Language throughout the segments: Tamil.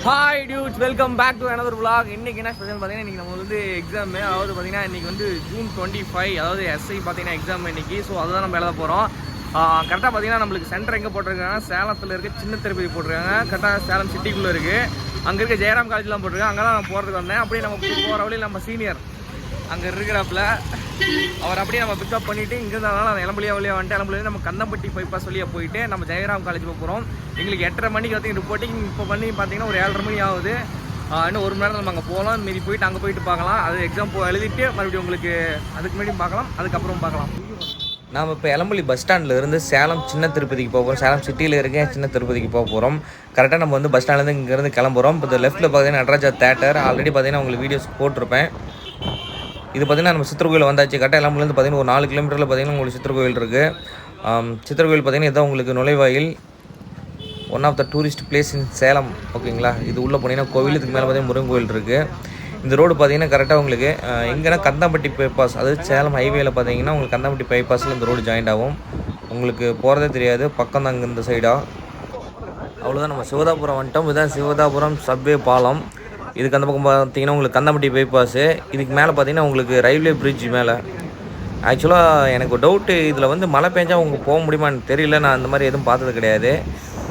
Hi dudes, welcome back to another vlog. இன்னைக்கு என்ன ஸ்பெஷல் பார்த்தீங்கன்னா, இன்னைக்கு நம்ம வந்து எக்ஸாம். அதாவது பார்த்தீங்கன்னா இன்னைக்கு வந்து June 25, அதாவது எஸ்ஐ பார்த்தீங்கன்னா எக்ஸாம் இன்னைக்கு. ஸோ அதுதான் நம்ம எழுத போகிறோம். கரெக்டாக பார்த்தீங்கன்னா நம்மளுக்கு சென்டர் எங்கே போட்டிருக்காங்க, சேலத்தில் இருக்க சின்ன திருப்பதி போட்டிருக்காங்க. கரெக்டாக சேலம் சிட்டிக்குள்ளே இருக்குது. அங்கே இருக்க ஜெயராம் காலேஜ்லாம் போட்டிருக்காங்க. அங்கே தான் நான் போகிறதுக்கு வந்தேன். அப்படியே நம்ம போகிற வழியில் நம்ம சீனியர் அங்கே இருக்கிறாப்புல அவர் அப்படியே நம்ம பிக்கப் பண்ணிவிட்டு இங்கே இருந்தாலும் நான் வழியாக வந்துட்டு நம்ம கந்தம்பட்டி பைபாஸ் வழியாக போயிட்டு நம்ம ஜெயராம் காலேஜ் போகிறோம். எங்களுக்கு 8:30 மணிக்கு பார்த்தீங்கன்னா ரிப்போர்ட்டிங் இப்போ பண்ணி பார்த்தீங்கன்னா ஒரு 7:30 மணி ஆகுது. இன்னும் 1 மணி நேரம் நம்ம அங்கே போகலாம். மீதி போயிட்டு அங்கே போயிட்டு பார்க்கலாம். அது எக்ஸாம் எழுதிட்டு மறுபடியும் உங்களுக்கு அதுக்கு முன்னாடி பார்க்கலாம், அதுக்கப்புறம் பார்க்கலாம். நாம் இப்போ எலம்பள்ளி பஸ் ஸ்டாண்டில் இருந்து சேலம் சின்ன திருப்பதிக்கு போக போகிறோம். சேலம் சிட்டியில் இருக்க சின்ன திருப்பதிக்கு போக போகிறோம். கரெக்டாக நம்ம வந்து பஸ் ஸ்டாண்ட்லேருந்து இங்கேருந்து கிளம்புறோம். இப்போ லெஃப்ட்டில் பார்த்தீங்கன்னா நடராஜா தேட்டர் ஆல்ரெடி பார்த்தீங்கன்னா உங்களுக்கு வீடியோஸ் போட்டிருப்பேன். இது பார்த்திங்கன்னா நம்ம சித்திரகோயில் வந்தாச்சு. கரெக்டாக எலம்புலேருந்து பார்த்திங்கன்னா ஒரு 4 கிலோமீட்டரில் பார்த்திங்கன்னா உங்களுக்கு சித்திரகோயில் இருக்குது. சித்திரகோயில் பார்த்திங்கன்னா இதுதான் உங்களுக்கு நுழைவாயில். One of the tourist place in Salem. ஓகேங்களா, இது உள்ளே போனீங்கன்னா கோவிலுக்கு மேலே பார்த்திங்கன்னா முருகன் கோவில் இருக்குது. இந்த ரோடு பார்த்திங்கன்னா கரெக்டாக உங்களுக்கு எங்கன்னா கந்தம்பட்டி பைபாஸ், அதாவது சேலம் ஹைவேயில் பார்த்திங்கன்னா உங்களுக்கு கந்தம்பட்டி பைபாஸில் இந்த ரோடு ஜாயிண்ட் ஆகும். உங்களுக்கு போகிறதே தெரியாது, பக்கம் தான் இந்த சைடாக. அவ்வளோதான், நம்ம சிவதாபுரம் வந்துட்டோம். இதுதான் சிவதாபுரம் சப்வே பாலம். இதுக்கு அந்த பக்கம் பார்த்தீங்கன்னா உங்களுக்கு கந்தம்பட்டி பைபாஸு. இதுக்கு மேலே பார்த்தீங்கன்னா உங்களுக்கு ரயில்வே பிரிட்ஜ் மேலே. ஆக்சுவலாக எனக்கு ஒரு டவுட்டு, இதில் வந்து மழை பெஞ்சா உங்களுக்கு போக முடியுமான்னு தெரியல. நான் அந்த மாதிரி எதுவும் பார்த்தது கிடையாது.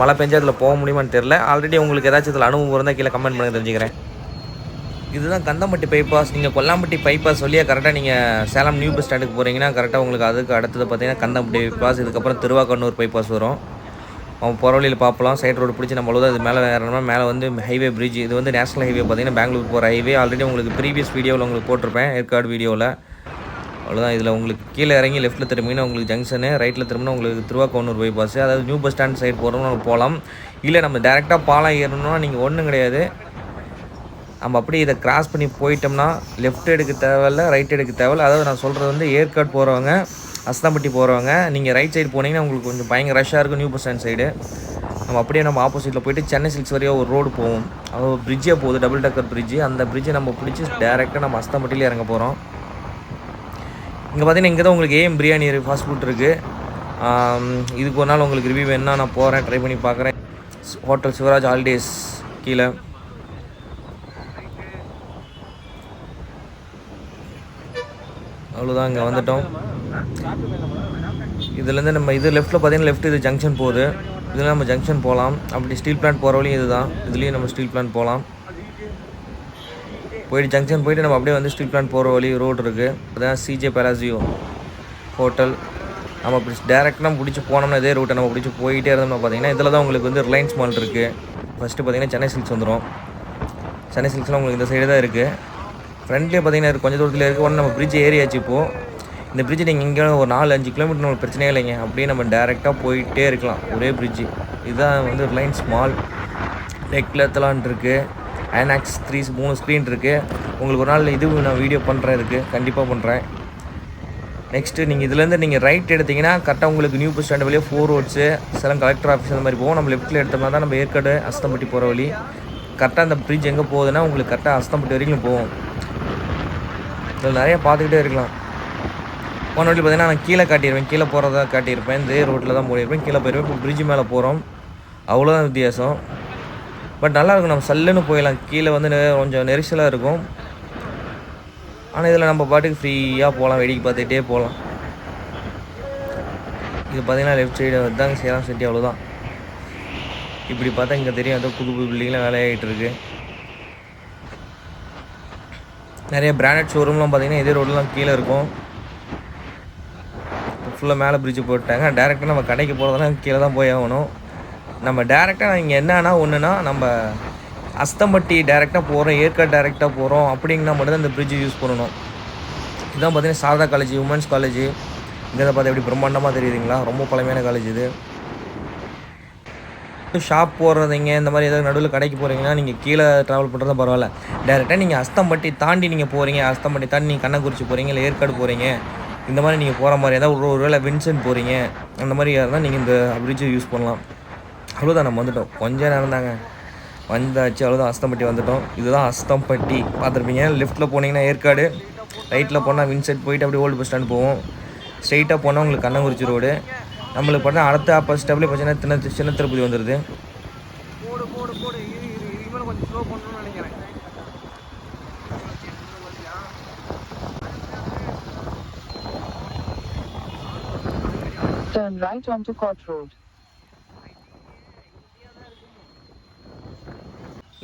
மழை பெஞ்சா அதில் போக முடியுமான்னு தெரியல. ஆல்ரெடி உங்களுக்கு ஏதாச்சும் இதில் அனுபவம் இருந்தால் கீழே கமெண்ட் பண்ணி தெரிஞ்சுக்கிறேன். இதுதான் கந்தம்பட்டி பைபாஸ். நீங்கள் கொல்லாம்பட்டி பைபாஸ் வழியாக கரெக்டாக நீங்கள் சேலம் நியூ பஸ் ஸ்டாண்டுக்கு போகிறீங்கன்னா கரெக்டாக உங்களுக்கு அதுக்கு அடுத்தது பார்த்தீங்கன்னா கந்தம்பட்டி பைபாஸ். இதுக்கப்புறம் திருவாக்கண்ணூர் பைபாஸ் வரும். அவன் போகிற வழியில் பார்க்கலாம். சைட் ரோடு பிடிச்சி நம்ம அவ்வளோதான். இது மேலே ஏறணும்னா மேலே வந்து ஹைவே பிரிட்ஜ். இது வந்து நேஷனல் ஹைவே பார்த்தீங்கன்னா பெங்களூர் போகிற ஹைவே. ஆல்ரெடி உங்களுக்கு ப்ரீவியஸ் வீடியோவில் உங்களுக்கு போட்டிருப்பேன், ஏற்காடு வீடியோவில். அவ்வளோதான். இதில் உங்களுக்கு கீழே இறங்கி லெஃப்ட்டில் திரும்பினா உங்களுக்கு ஜங்ஷனு, ரைட்டில் திரும்பினா உங்களுக்கு திருவாக்கண்ணூர் பைபாஸ். அதாவது நியூ பஸ் ஸ்டாண்ட் சைடு போகிறோம்னா நம்ம போகலாம். இல்லை நம்ம டேரெக்டாக பாலம் ஏறணும்னா நீங்கள் ஒன்றும் கிடையாது. நம்ம அப்படியே இதை கிராஸ் பண்ணி போயிட்டோம்னா லெஃப்ட் எடுக்க தேவையில்ல, ரைட் எடுக்க தேவையில்ல. அதாவது நான் சொல்கிறது வந்து ஏற்காடு போகிறவங்க, அஸ்தாம்பட்டி போகிறவங்க, நீங்கள் ரைட் சைடு போனீங்கன்னா உங்களுக்கு கொஞ்சம் பயங்கர ரஷ்ஷாக இருக்கும் நியூ பஸ் ஸ்டாண்ட் சைடு. நம்ம அப்படியே நம்ம ஆப்போசிட்டில் போய்ட்டு சென்னை சில்க்ஸ் வரையும் ஒரு ரோடு போவோம். அது பிரிட்ஜே போகுது, டபுள் டக்கர் பிரிட்ஜு. அந்த பிரிட்ஜை நம்ம பிடிச்சி டேரெக்டாக நம்ம அஸ்தாம்பட்டியில் இறங்க போகிறோம். இங்கே பார்த்தீங்கன்னா இங்கே தான் உங்களுக்கு ஏஎம் பிரியாணி ஃபாஸ்ட் ஃபுட் இருக்குது. இதுக்கு ஒரு நாள் உங்களுக்கு ரிவ்யூ வேணுன்னா நான் போகிறேன், ட்ரை பண்ணி பார்க்குறேன். ஹோட்டல் சிவராஜ் ஹாலிடேஸ் கீழே. அவ்வளோதான், இங்கே வந்துட்டோம். இதுலேருந்து நம்ம இது லெஃப்ட்டில் பார்த்தீங்கன்னா லெஃப்ட் இது ஜங்ஷன் போகுது. இதில் நம்ம ஜங்ஷன் போகலாம். அப்படி ஸ்டீல் பிளான்ட் போகிற வழியும் இது தான். இதுலேயும் நம்ம ஸ்டீல் பிளான்ட் போகலாம். போயிட்டு ஜங்ஷன் போயிட்டு நம்ம அப்படியே வந்து ஸ்டீல் பிளான்ட் போகிற வழி ரோடு இருக்குது. அதுதான் சிஜே பேலாசியோ ஹோட்டல். நம்ம அப்படி டேரெக்டாக பிடிச்சி போனோம்னா இதே ரூட்டை நம்ம பிடிச்சி போயிட்டே இருந்தோம்னா பார்த்தீங்கன்னா இதில் தான் உங்களுக்கு வந்து ரிலையன்ஸ் மால் இருக்குது. ஃபஸ்ட்டு பார்த்தீங்கன்னா சென்னை சில்க்ஸ் வந்துடும். சென்னை சில்க்ஸ்லாம் உங்களுக்கு இந்த சைடு தான் இருக்குது. ஃப்ரண்ட்லேயே பார்த்தீங்கன்னா கொஞ்சம் தூரத்தில் இருக்குது. ஒன்று நம்ம பிரிட்ஜ் ஏரியாச்சு. இப்போது இந்த பிரிட்ஜ் நீங்கள் இங்கே ஒரு 4-5 கிலோமீட்டர் நம்மளுக்கு பிரச்சனையே இல்லைங்க. அப்படியே நம்ம டேரெக்டாக போயிட்டே இருக்கலாம், ஒரே பிரிட்ஜு. இதுதான் வந்து ரிலையன்ஸ் மால். டெக்லத்தலான் இருக்குது, ஐநாக்ஸ் 3 ஸ்க்ரீன் இருக்குது. உங்களுக்கு ஒரு நாள் இது நான் வீடியோ பண்ணுறேன், இருக்குது கண்டிப்பாக பண்ணுறேன். நெக்ஸ்ட்டு நீங்கள் இதுலேருந்து நீங்கள் ரைட் எடுத்திங்கன்னா கரெக்டாக உங்களுக்கு நியூ பஸ் ஸ்டாண்டு வழியே 4 ரோட்ஸு, சேலம் கலெக்டர் ஆஃபீஸ் அந்த மாதிரி போகும். நம்ம லெஃப்ட்டில் எடுத்தோம்னா தான் நம்ம ஏற்காடு அஸ்தம்பட்டி போகிற வழி. கரெக்டாக அந்த பிரிட்ஜ் எங்கே போகுதுன்னா உங்களுக்கு கரெக்டாக அஸ்தம்பட்டி வரைக்கும் போகும். இதில் நிறையா பார்த்துக்கிட்டே இருக்கலாம். போன வழியில் பார்த்தீங்கன்னா நான் கீழே காட்டியிருப்பேன், கீழே போகிறதா காட்டியிருப்பேன். இந்த ரோட்டில் தான் போயிருப்பேன், கீழே போயிருப்பேன். இப்போ பிரிட்ஜ் மேலே போகிறோம். அவ்வளோதான் வித்தியாசம். பட் நல்லாயிருக்கும், நம்ம சல்லுன்னு போயிடலாம். கீழே வந்து கொஞ்சம் நெரிசலாக இருக்கும். ஆனால் இதில் நம்ம பாட்டுக்கு ஃப்ரீயாக போகலாம், வேடிக்கை பார்த்துக்கிட்டே போகலாம். இது பார்த்தீங்கன்னா லெஃப்ட் சைடு தாங்க சேலம் சிட்டி. அவ்வளோதான். இப்படி பார்த்தா இங்கே தெரியும், ஏதோ புது பில்டிங்லாம் வேலையாகிட்டு இருக்குது. நிறைய பிராண்டட் ஷோரூம்லாம் பார்த்தீங்கன்னா இதே ரோடெலாம் கீழே இருக்கும். ஃபுல்லாக மேலே பிரிட்ஜு போட்டாங்க. டேரெக்டாக நம்ம கடைக்கு போகிறதுனா கீழே தான் போய் ஆகணும். நம்ம டேரெக்டாக இங்கே என்னன்னா ஒன்றுனா நம்ம அஸ்தம்பட்டி டேரெக்டாக போகிறோம், ஏற்காடு டேரெக்டாக போகிறோம் அப்படிங்கன்னா மட்டும்தான் இந்த பிரிட்ஜு யூஸ் பண்ணணும். இதுதான் பார்த்தீங்கன்னா சாரதா காலேஜ், உமன்ஸ் காலேஜ். இங்கே தான் பார்த்தா எப்படி பிரம்மாண்டமாக தெரியுதுங்களா, ரொம்ப பழமையான காலேஜ் இது. ஷாப் போடுறதுங்க இந்த மாதிரி ஏதாவது நடுவில் கடைக்கு போகிறீங்கன்னா நீங்கள் கீழே ட்ராவல் பண்ணுறது பரவாயில்ல. டேரெக்டாக நீங்கள் அஸ்தம்பட்டி தாண்டி நீங்கள் போகிறீங்க, அஸ்தம்பட்டி தாண்டி நீங்கள் கண்ணங்குறிச்சி போகிறீங்க, இல்லை ஏற்காடு போகிறீங்க, இந்த மாதிரி நீங்கள் போகிற மாதிரி ஏதாவது ஒரு வேளை வின்சென்ட் போகிறீங்க, அந்த மாதிரி இருந்தால் நீங்கள் இந்த பிரிட்ஜை யூஸ் பண்ணலாம். அவ்வளோதான், நம்ம வந்துவிட்டோம். கொஞ்சம் நேரம் தாங்க வந்தாச்சு. அவ்வளோதான், அஸ்தம்பட்டி வந்துவிட்டோம். இதுதான் அஸ்தம்பட்டி பார்த்துருப்பீங்க. லெஃப்ட்டில் போனீங்கன்னா ஏற்காடு, ரைட்டில் போனால் வின்சென்ட் போயிட்டு அப்படியே ஓல்டு பஸ் ஸ்டாண்ட் போவோம். ஸ்ட்ரெயிட்டாக போனால் உங்களுக்கு கண்ணங்குறிச்சி ரோடு. நம்மளுக்கு பார்த்தா அடுத்த ஆப்போசிட் ஸ்டெப்லேயே பார்த்தீங்கன்னா சின்ன திருப்பதி வந்துடுது. கொஞ்சம் ஸ்லோ பண்ணணும்னு நினைக்கிறேன். Turn right onto Court Road.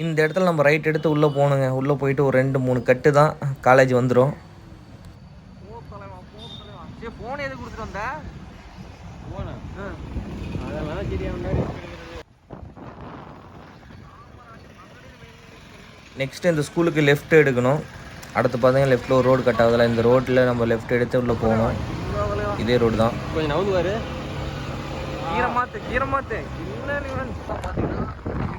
இந்த இடத்துல நம்ம ரைட் எடுத்து உள்ளே போகணுங்க. உள்ளே போயிட்டு ஒரு 2-3 கட்டு தான் காலேஜ் வந்துடும். ஃபோன் எது கொடுத்துட்டு வந்த? போனா அதெல்லாம் சரியா முன்னாடி. நெக்ஸ்ட்டு இந்த ஸ்கூலுக்கு லெஃப்ட் எடுக்கணும். அடுத்து பார்த்தீங்கன்னா லெஃப்ட்டில் ஒரு ரோடு கட் ஆகுதில்ல, இந்த ரோட்டில் நம்ம லெஃப்ட் எடுத்து உள்ளே போகணும். இதே ரோடு தான். கொஞ்சம் நவுந்துவார். கீரமாத்து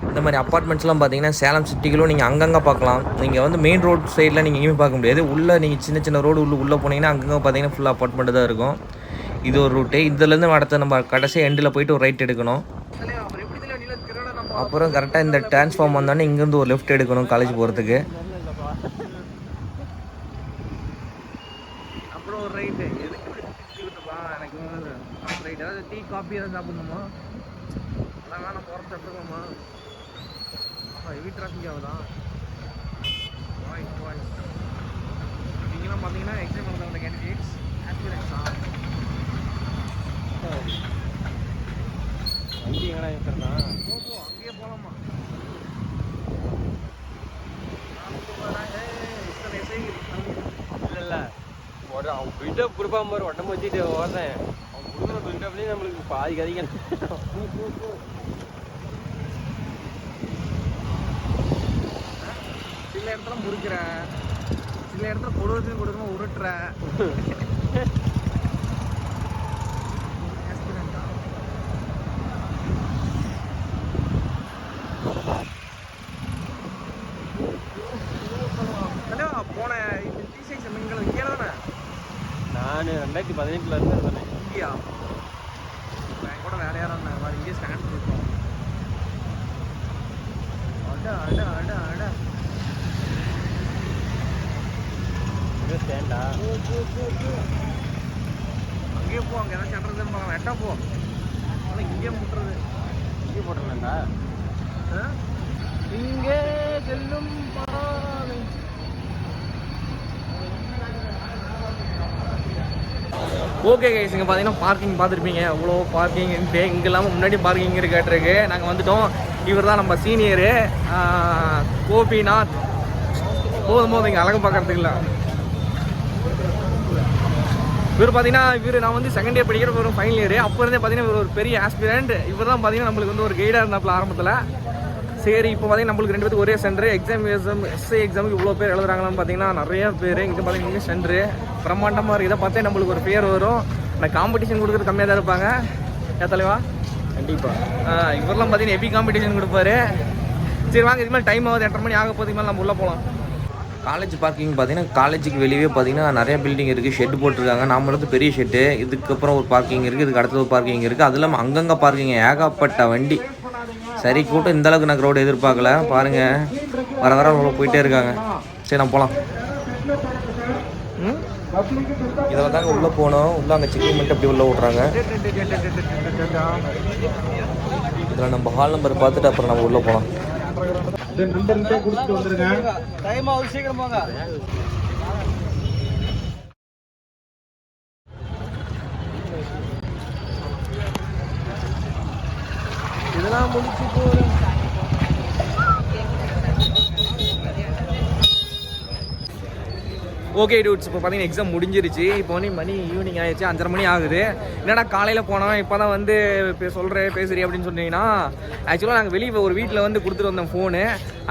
இந்த மாதிரி அப்பார்ட்மெண்ட்ஸ்லாம் பார்த்தீங்கன்னா சேலம் சிட்டிகளும் நீங்கள் அங்கங்கே பார்க்கலாம். நீங்கள் வந்து மெயின் ரோட் சைடில் நீங்கள் எங்கேயுமே பார்க்க முடியாது. உள்ளே நீங்கள் சின்ன சின்ன ரோடு உள்ளே போனீங்கன்னா அங்கங்கே பார்த்தீங்கன்னா ஃபுல்லாக அப்பார்ட்மெண்ட்டு தான் இருக்கும். இது ஒரு ரூட்டு. இதுலேருந்து அடுத்த நம்ம கடைசி எண்டில் போயிட்டு ஒரு ரைட் எடுக்கணும். அப்புறம் கரெக்டாக இந்த டிரான்ஸ்ஃபார்ம் வந்தோடனே இங்கேருந்து ஒரு லெஃப்ட் எடுக்கணும் காலேஜ் போகிறதுக்கு. அப்புறம் ஒரு ரைட்டு எனக்கு ரைட். ஏதாவது டீ காஃபி ஏதாவது சாப்பிடணுமா? அதான் வேணாம், போகிற சாப்பிட்டுக்கோமா? ஹெவி டிராஃபிக் ஆகுதா? நீங்களாம் பார்த்தீங்கன்னா எக்ஸாம் எழுத வந்த கேண்டிடேட்ஸ் ஆஸ்பிரன்ஸா? வண்டி எங்கடா இருக்கிறதா? போ அங்கேயே போகலாமா? இல்லை அவன் பில்டப் கொடுப்பாம மாதிரி ஒட்டம் வச்சுட்டு ஓடுறேன். அவன் கொடுக்குற பில்டப்லேயே நம்மளுக்கு பாதி கதிக்கணும். சில இடத்துல முறுக்கிற, சில இடத்துல கொடுக்கணும் உருட்டுற. போன டிசைஸ் நீங்கள் இங்கே தானே? நான் 2018 இருந்தேன். இங்கேயா? என் கூட வேலையாக இருந்தாங்க. இங்கே ஸ்டாண்ட் இருக்கோம். அட ஸ்டாண்டா? அங்கேயே போ. அங்கே ஏதாவது சென்றது வெட்டா போ. ஆனால் இங்கேயே முட்டுறது. இங்கே போட்டுருந்தேன்டா. இங்கே செல்லும் பாதை. ஓகே கைஸ், இங்கே பார்த்தீங்கன்னா பார்க்கிங் பார்த்துருப்பீங்க. அவ்வளோ பார்க்கிங் இங்கே இல்லாமல் முன்னாடி பார்க்கிங் கேட்டிருக்கு. நாங்கள் வந்துட்டோம். இவர் தான் நம்ம சீனியரு கோபிநாத். போதும் இங்கே அழகு பார்க்கறதுக்கு இல்லை. இவர் பார்த்தீங்கன்னா நான் வந்து செகண்ட் இயர் படிக்கிற ஒரு ஃபைனல் இயர். அப்போ இருந்தே பார்த்தீங்கன்னா இவர் ஒரு பெரிய ஆஸ்பிரண்ட். இவர் தான் பார்த்தீங்கன்னா நம்மளுக்கு வந்து ஒரு கைடாக இருந்தாப்புல ஆரம்பத்தில். சரி, இப்போ பார்த்தீங்கன்னா நம்மளுக்கு 2 பேருக்கு ஒரே சென்டர். எஸ்ஐ எக்ஸாமுக்கு இவ்வளோ பேர் எழுதுறாங்களான்னு பார்த்தீங்கன்னா நிறைய பேர். இங்கே பார்த்தீங்கன்னா இங்கே சென்டரு பிரம்மாண்டமாக இருக்குது. இதை பார்த்தே நம்மளுக்கு ஒரு பேர் வரும். ஆனால் காம்படிஷன் கொடுக்குறது கம்மியாக தான் இருப்பாங்க. தலைவா கண்டிப்பாக இவரெல்லாம் பார்த்தீங்கன்னா ஹெவி காம்படிஷன் கொடுப்பாரு. சரி வாங்க, இதுக்கு மேலே டைம் ஆகுது. 8:30 மணி ஆக போதுக்கு மேலே நம்ம உள்ளே போகலாம். காலேஜ் பார்க்கிங் பார்த்தீங்கன்னா காலேஜுக்கு வெளியே பார்த்தீங்கன்னா நிறைய பில்டிங் இருக்குது. ஷெட் போட்டிருக்காங்க. நாம வந்து பெரிய ஷெட்டு. இதுக்கப்புறம் ஒரு பார்க்கிங் இருக்குது. இதுக்கு அடுத்தது ஒரு பார்க்கிங் இருக்குது. அது இல்லாமல் அங்கங்கே பார்க்கிங் ஏகப்பட்ட வண்டி. சரி, கூட்டம் இந்த அளவுக்கு நான் க்ரௌட் எதிர்பார்க்கல. பாருங்கள், வர போயிட்டே இருக்காங்க. சரி, நான் போகலாம். இதில் தாங்க உள்ளே போனோம். உள்ளே அங்கே செக்கிங் பண்ணிட்டு அப்படி உள்ளே விட்றாங்க. இதில் நம்ம ஹால் நம்பர் பார்த்துட்டு அப்புறம் நம்ம உள்ளே போகலாம். கொடுத்துட்டு வந்துருங்க. டைம் ஆகுது, சீக்கிரம் போங்க. இதெல்லாம் முடிச்சு போகிறேன். ஓகே டூட்ஸ், இப்போ பார்த்தீங்கன்னா எக்ஸாம் முடிஞ்சிருச்சு. இப்போ வந்து மணி ஈவினிங் ஆயிடுச்சு. 5:30 மணி ஆகுது. என்னடா காலையில் போனோம் இப்போ தான் வந்து பேசுறீ அப்படின்னு சொன்னீங்கன்னா, ஆக்சுவலாக நாங்கள் வெளியே ஒரு வீட்டில் வந்து கொடுத்துட்டு வந்தோம் ஃபோனு.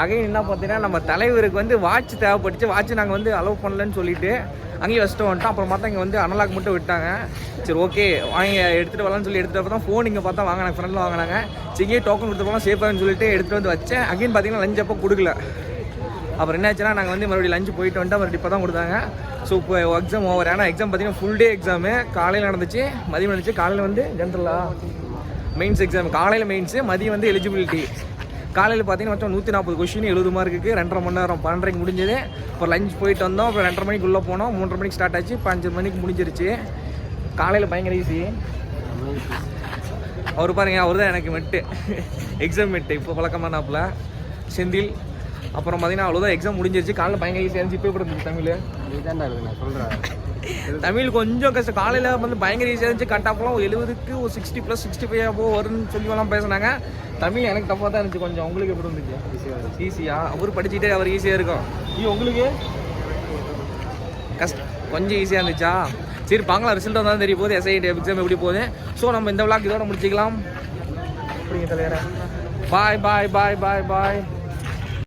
அகைன் என்ன பார்த்தீங்கன்னா நம்ம தலைவருக்கு வந்து வாட்ச் தேவைப்பட்டுச்சு. வாட்ச் நாங்கள் வந்து அலோவ் பண்ணலன்னு சொல்லிட்டு அங்கேயும் வச்சுட்டு வந்துட்டோம். அப்புறம் பார்த்தா இங்கே வந்து அனலாக் மட்டும் விட்டாங்க. சரி ஓகே வாங்க எடுத்துகிட்டு வரலான்னு சொல்லி எடுத்துகிட்டு தான் ஃபோன் இங்கே பார்த்தா வாங்கினாங்க. ஃப்ரெண்டில் வாங்கினாங்க. சரிங்க டோக்கன் கொடுத்து போகலாம் சேஃபாகனு சொல்லிட்டு எடுத்துகிட்டு வந்து வச்சேன். அகைன் பார்த்தீங்கன்னா லஞ்ச் அப்போ கொடுக்கல. அப்புறம் என்ன ஆச்சுன்னா நாங்கள் வந்து மறுபடியும் லஞ்சு போயிட்டு வந்துட்டு மறுபடியும் இப்போ தான் கொடுத்தாங்க. ஸோ இப்போ எக்ஸாம் ஓவர். ஏன்னா எக்ஸாம் பார்த்தீங்கன்னா ஃபுல் டே எக்ஸாமு. காலையில் நடந்துச்சு, மதியம் நடந்துச்சு. காலையில் வந்து ஜென்ரலாக மெயின்ஸ் எக்ஸாம், காலையில் மெயின்ஸு, மதியம் வந்து எலிஜிபிலிட்டி. காலையில் பார்த்தீங்கன்னா மொத்தம் 140 கொஸ்டின் 70 மார்க்குக்கு 2.5 மணி நேரம் 12:30 முடிஞ்சது. அப்புறம் லஞ்ச் போயிட்டு வந்தோம். அப்புறம் 2:30 மணிக்கு உள்ளே போனோம். 3:30 மணிக்கு ஸ்டார்ட் ஆச்சு. இப்போ 5 மணிக்கு முடிஞ்சிருச்சு. காலையில் பயங்கர ஈஸி. அவர் பாருங்க, அவர் தான் எனக்கு மெட்டு எக்ஸாம் மெட்டு இப்போ பழக்கமானாப்புல. செந்தில் அப்புறம் பார்த்தீங்கன்னா அவ்வளோதான் எக்ஸாம் முடிஞ்சிருச்சு. காலைல பயங்கர ஈஸியாக இருந்துச்சு. இப்போ எப்படி இருந்துச்சு தமிழ்? இதுதான்டா இருக்குது நான் சொல்கிறேன். தமிழ் கொஞ்சம் கஷ்டம். காலையில் வந்து பயங்கர ஈஸியாக இருந்துச்சு. கட் ஆஃப்லாம் 70க்கு ஒரு 60 + 65 அப்போ வரும்னு சொல்லிலாம் பேசினாங்க. தமிழ் எனக்கு டஃப்பாக தான் இருந்துச்சு கொஞ்சம். உங்களுக்கு எப்படி இருந்துச்சு? ஈஸியாக அவர் படிச்சுட்டே அவர் ஈஸியாக இருக்கும். உங்களுக்கு கொஞ்சம் ஈஸியாக இருந்துச்சா? சரி பார்க்கலாம், ரிசல்ட் வந்தாலும் தெரிய போகுது எஸ்ஐ எக்ஸாம் எப்படி போகுது. ஸோ நம்ம இந்த விளாக் இதோட முடிச்சிக்கலாம். அப்படிங்க தலைவரே. பாய் பாய் பாய் பாய் பாய்.